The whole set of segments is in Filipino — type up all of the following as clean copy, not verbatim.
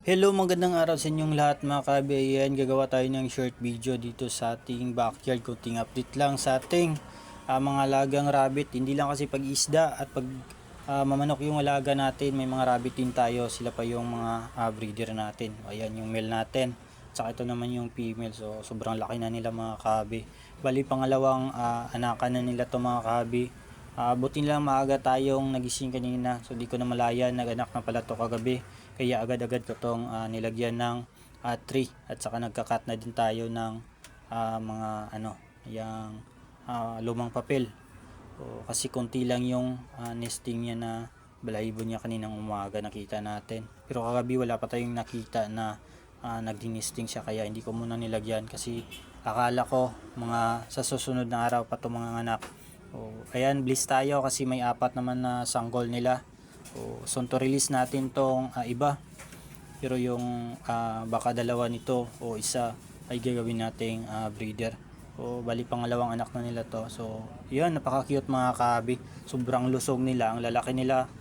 Hello, magandang araw sa inyong lahat mga kabi. Ayan, gagawa tayo ng short video dito sa ating backyard. Kunting update lang sa ating mga alagang rabbit. Hindi lang kasi pag-isda at pag mamanok yung alaga natin. May mga rabbit din tayo. Sila pa yung mga breeder natin. Ayan yung male natin. Saka ito naman yung female. So sobrang laki na nila mga kabi. Bali pangalawang anakan na nila to mga kabi. Buti lang maaga tayong nagising kanina, so di ko na malaya, naganak na pala to kagabi, kaya agad-agad ko tong nilagyan ng tree at saka nagka-cut na din tayo ng mga yung lumang papel. So, kasi konti lang yung nesting niya na balahibo niya kaninang umaga, nakita natin, pero kagabi wala pa tayong nakita na nagdi-nesting siya, kaya hindi ko muna nilagyan kasi akala ko mga sa susunod na araw pa to mga anak. Ayan, bliss tayo kasi may apat naman na sanggol nila. So to release natin tong iba. Pero yung baka dalawa nito o isa ay gagawin nating breeder. Bali pangalawang anak na nila to. So yun, napaka-cute mga kabi. Sobrang lusog nila. Ang lalaki nila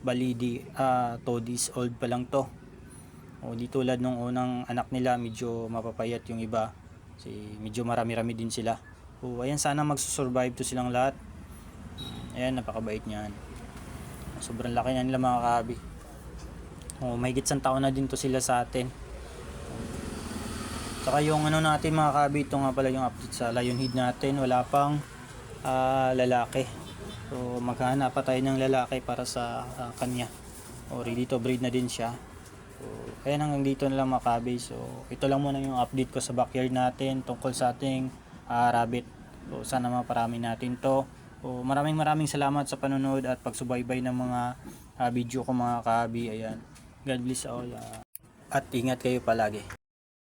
bali 2 days old pa lang to. Di tulad nung unang anak nila, medyo mapapayat yung iba. Kasi medyo marami-rami din sila. Ayan, sana magsusurvive to silang lahat. Ayan, napakabait niyan. Sobrang laki na nila mga kabi. Mahigit 1 taon na din to sila sa atin. Saka yung natin mga kabi, ito nga pala yung update sa lion head natin. Wala pang lalaki. So maghahanap pa tayo ng lalaki para sa kanya. Ready to breed na din siya. Ayan, hanggang dito na lang mga kabi. So ito lang muna yung update ko sa backyard natin tungkol sa ating rabbit. So sana maparami natin to. Maraming salamat sa panonood at pagsubaybay ng mga video ko mga kabi. Ayan, God bless all, at ingat kayo palagi.